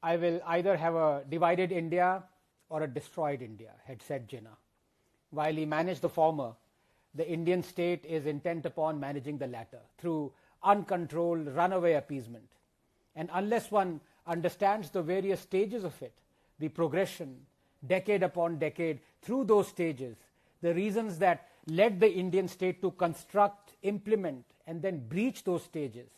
I will either have a divided India or a destroyed India, had said Jinnah. While he managed the former, the Indian state is intent upon managing the latter through uncontrolled runaway appeasement. And unless one understands the various stages of it, the progression, decade upon decade, through those stages, the reasons that led the Indian state to construct, implement, and then breach those stages,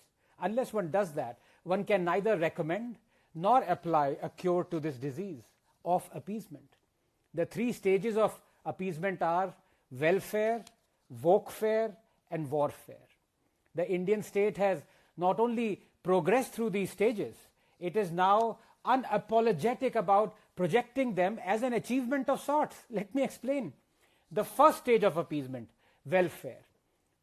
unless one does that, one can neither recommend nor apply a cure to this disease of appeasement. The three stages of appeasement are welfare, wokefare, and warfare. The Indian state has not only progressed through these stages, it is now unapologetic about projecting them as an achievement of sorts. Let me explain. The first stage of appeasement, welfare.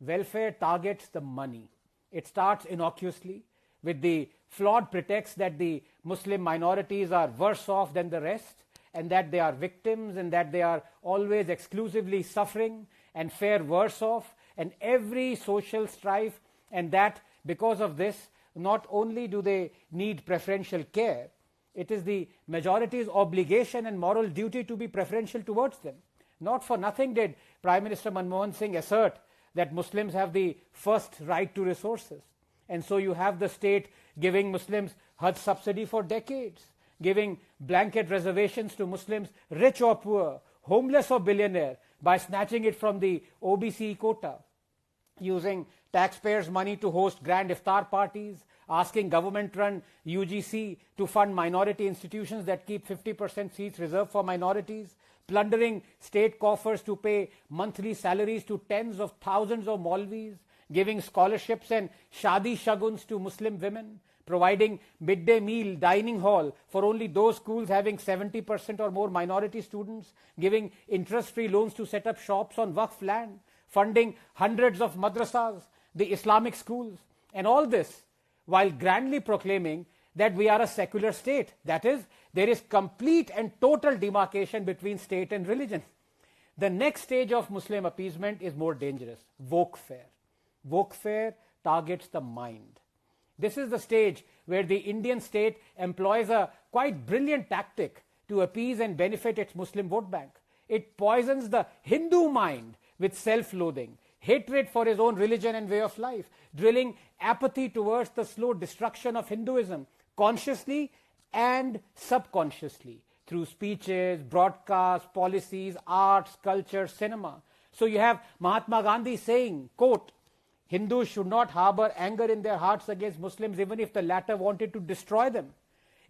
Welfare targets the money. It starts innocuously with the flawed pretext that the Muslim minorities are worse off than the rest, and that they are victims, and that they are always exclusively suffering and fare worse off, and every social strife, and that because of this, not only do they need preferential care, it is the majority's obligation and moral duty to be preferential towards them. Not for nothing did Prime Minister Manmohan Singh assert that Muslims have the first right to resources. And so you have the state giving Muslims Hajj subsidy for decades, giving blanket reservations to Muslims, rich or poor, homeless or billionaire, by snatching it from the OBC quota, using taxpayers' money to host grand iftar parties, asking government-run UGC to fund minority institutions that keep 50% seats reserved for minorities, plundering state coffers to pay monthly salaries to tens of thousands of Maulvis, giving scholarships and shadi shaguns to Muslim women, providing midday meal dining hall for only those schools having 70% or more minority students, giving interest-free loans to set up shops on Waqf land, funding hundreds of madrasas, the Islamic schools, and all this while grandly proclaiming that we are a secular state. That is, there is complete and total demarcation between state and religion. The next stage of Muslim appeasement is more dangerous, wokefare. Wokefare targets the mind. This is the stage where the Indian state employs a quite brilliant tactic to appease and benefit its Muslim vote bank. It poisons the Hindu mind with self-loathing, hatred for his own religion and way of life, drilling apathy towards the slow destruction of Hinduism, consciously and subconsciously, through speeches, broadcasts, policies, arts, culture, cinema. So you have Mahatma Gandhi saying, quote, Hindus should not harbor anger in their hearts against Muslims, even if the latter wanted to destroy them.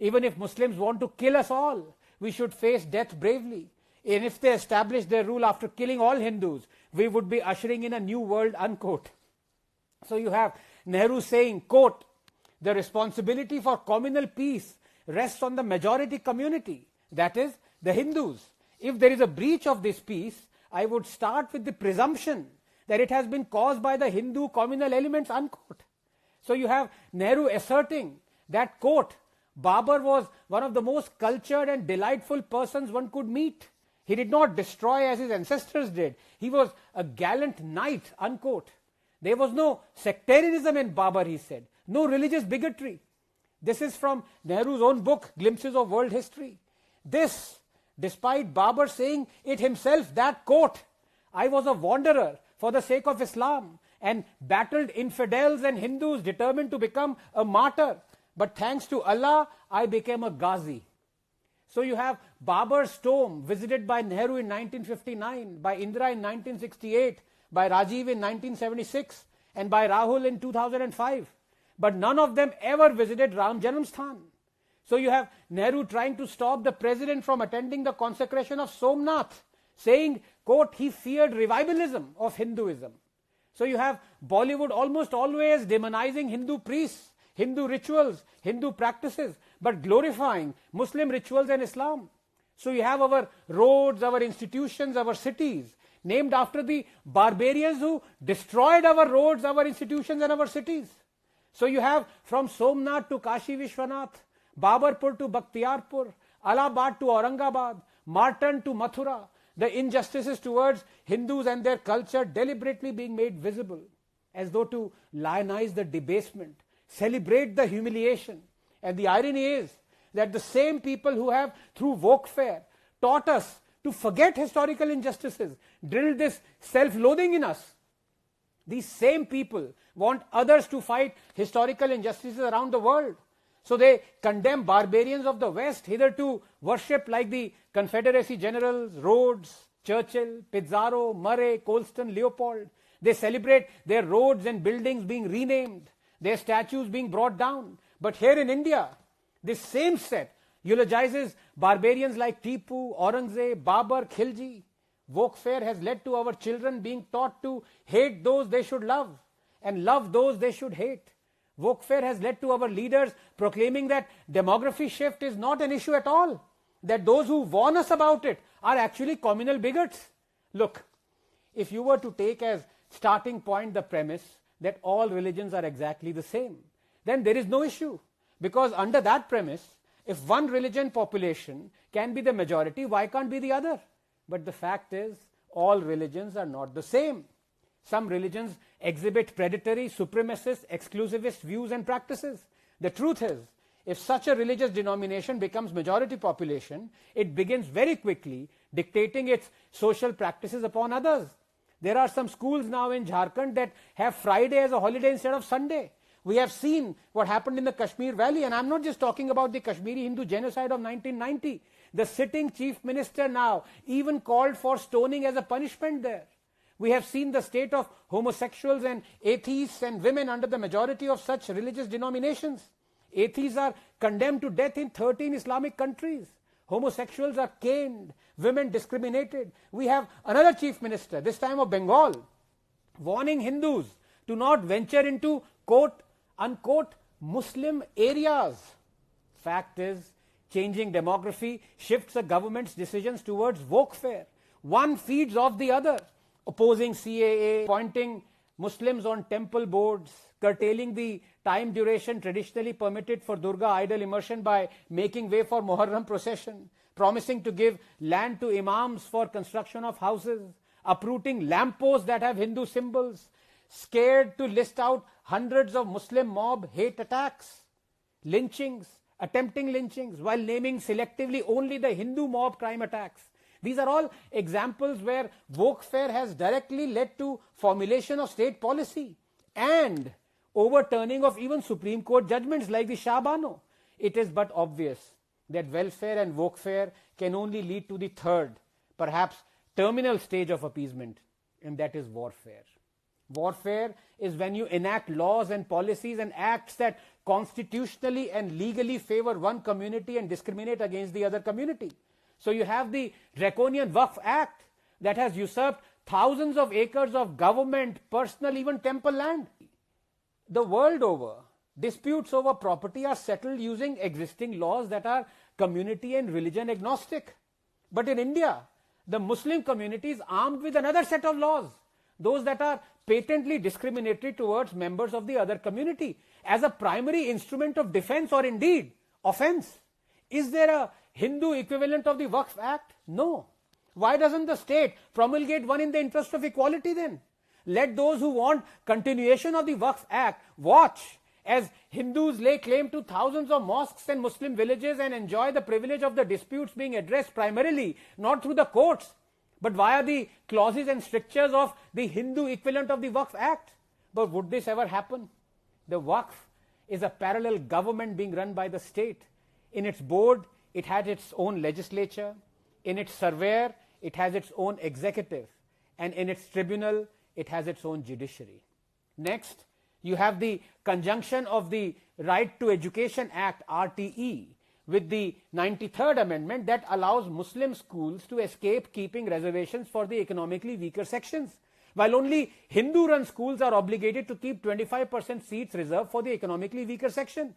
Even if Muslims want to kill us all, we should face death bravely. And if they establish their rule after killing all Hindus, we would be ushering in a new world, unquote. So you have Nehru saying, quote, the responsibility for communal peace rests on the majority community, that is, the Hindus. If there is a breach of this peace, I would start with the presumption that it has been caused by the Hindu communal elements, unquote. So you have Nehru asserting that, quote, Babur was one of the most cultured and delightful persons one could meet. He did not destroy as his ancestors did. He was a gallant knight, unquote. There was no sectarianism in Babur, he said. No religious bigotry. This is from Nehru's own book, Glimpses of World History. This, despite Babur saying it himself, that quote, I was a wanderer for the sake of Islam and battled infidels and Hindus determined to become a martyr. But thanks to Allah, I became a Ghazi. So you have Babur's tomb visited by Nehru in 1959, by Indira in 1968, by Rajiv in 1976, and by Rahul in 2005. But none of them ever visited Ram Janamsthan. So you have Nehru trying to stop the president from attending the consecration of Somnath, saying, quote, he feared revivalism of Hinduism. So you have Bollywood almost always demonizing Hindu priests, Hindu rituals, Hindu practices, but glorifying Muslim rituals and Islam. So you have our roads, our institutions, our cities, named after the barbarians who destroyed our roads, our institutions and our cities. So you have from Somnath to Kashi Vishwanath, Babarpur to Bakhtiarpur, Allahabad to Aurangabad, Martan to Mathura, the injustices towards Hindus and their culture deliberately being made visible, as though to lionize the debasement, celebrate the humiliation. And the irony is that the same people who have, through wokefare, taught us to forget historical injustices, drilled this self-loathing in us, these same people want others to fight historical injustices around the world. So they condemn barbarians of the West, hitherto worshipped like the Confederacy generals, Rhodes, Churchill, Pizarro, Murray, Colston, Leopold. They celebrate their roads and buildings being renamed, their statues being brought down. But here in India, this same set eulogizes barbarians like Tipu, Aurangzeb, Babur, Khilji. Wokefare has led to our children being taught to hate those they should love and love those they should hate. Wokefare has led to our leaders proclaiming that demography shift is not an issue at all, that those who warn us about it are actually communal bigots. Look, if you were to take as starting point the premise that all religions are exactly the same, then there is no issue. Because under that premise, if one religion population can be the majority, why can't be the other? But the fact is, all religions are not the same. Some religions exhibit predatory, supremacist, exclusivist views and practices. The truth is, if such a religious denomination becomes majority population, it begins very quickly dictating its social practices upon others. There are some schools now in Jharkhand that have Friday as a holiday instead of Sunday. We have seen what happened in the Kashmir Valley, and I'm not just talking about the Kashmiri Hindu genocide of 1990. The sitting chief minister now even called for stoning as a punishment there. We have seen the state of homosexuals and atheists and women under the majority of such religious denominations. Atheists are condemned to death in 13 Islamic countries. Homosexuals are caned, women discriminated. We have another chief minister, this time of Bengal, warning Hindus to not venture into quote unquote Muslim areas. Fact is, changing demography shifts a government's decisions towards wokefare. One feeds off the other. Opposing CAA, appointing Muslims on temple boards, curtailing the time duration traditionally permitted for Durga idol immersion by making way for Muharram procession, promising to give land to imams for construction of houses, uprooting lampposts that have Hindu symbols, scared to list out hundreds of Muslim mob hate attacks, lynchings, attempting lynchings, while naming selectively only the Hindu mob crime attacks. These are all examples where wokefare has directly led to formulation of state policy and overturning of even Supreme Court judgments like the Shah Bano. It is but obvious that welfare and wokefare can only lead to the third, perhaps terminal stage of appeasement, and that is warfare. Warfare is when you enact laws and policies and acts that constitutionally and legally favor one community and discriminate against the other community. So you have the draconian Waqf Act that has usurped thousands of acres of government, personal, even temple land. The world over, disputes over property are settled using existing laws that are community and religion agnostic. But in India, the Muslim community is armed with another set of laws, those that are patently discriminatory towards members of the other community as a primary instrument of defense or indeed offense. Is there a Hindu equivalent of the Waqf Act? No. Why doesn't the state promulgate one in the interest of equality then? Let those who want continuation of the Waqf Act watch as Hindus lay claim to thousands of mosques and Muslim villages and enjoy the privilege of the disputes being addressed primarily not through the courts but via the clauses and strictures of the Hindu equivalent of the Waqf Act. But would this ever happen? The Waqf is a parallel government being run by the state. In its board, it has its own legislature. In its surveyor, it has its own executive. And in its tribunal, it has its own judiciary. Next, you have the conjunction of the Right to Education Act, RTE, with the 93rd Amendment that allows Muslim schools to escape keeping reservations for the economically weaker sections, while only Hindu-run schools are obligated to keep 25% seats reserved for the economically weaker section,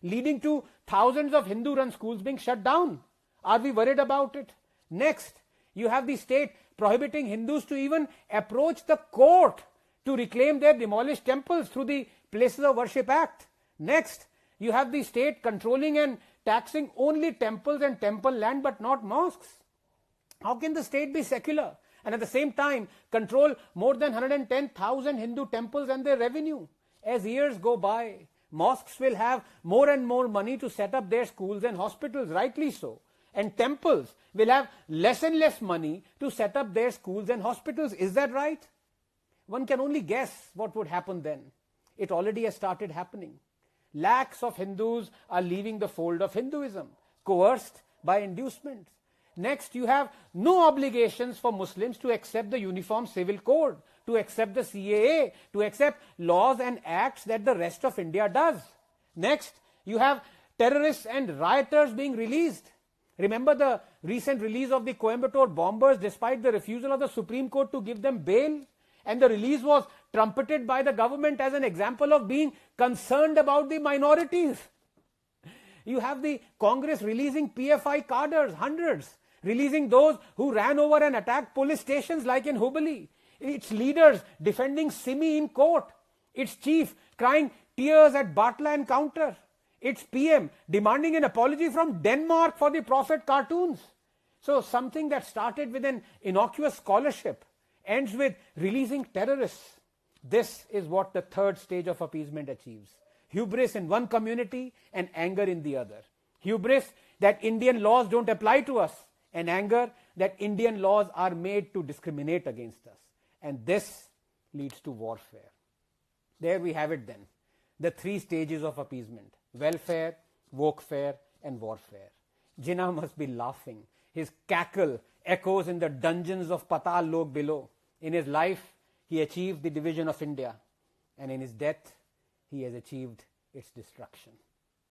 leading to thousands of Hindu-run schools being shut down. Are we worried about it? Next, you have the state prohibiting Hindus to even approach the court to reclaim their demolished temples through the Places of Worship Act. Next, you have the state controlling and taxing only temples and temple land but not mosques. How can the state be secular and at the same time control more than 110,000 Hindu temples and their revenue? As years go by, Mosques will have more and more money to set up their schools and hospitals, rightly so. And temples will have less and less money to set up their schools and hospitals. Is that right? One can only guess what would happen then. It already has started happening. Lakhs of Hindus are leaving the fold of Hinduism, coerced by inducements. Next, you have no obligations for Muslims to accept the Uniform Civil Code, to accept the CAA, to accept laws and acts that the rest of India does. Next, you have terrorists and rioters being released. Remember the recent release of the Coimbatore bombers despite the refusal of the Supreme Court to give them bail? And the release was trumpeted by the government as an example of being concerned about the minorities. You have the Congress releasing PFI cadres, hundreds, releasing those who ran over and attacked police stations like in Hubballi. Its leaders defending Simi in court. Its chief crying tears at Batla encounter. Its PM demanding an apology from Denmark for the Prophet cartoons. So something that started with an innocuous scholarship ends with releasing terrorists. This is what the third stage of appeasement achieves. Hubris in one community and anger in the other. Hubris that Indian laws don't apply to us, and anger that Indian laws are made to discriminate against us. And this leads to warfare. There we have it then. The three stages of appeasement: welfare, wokefare, and warfare. Jinnah must be laughing. His cackle echoes in the dungeons of Patal Lok below. In his life, he achieved the division of India. And in his death, he has achieved its destruction.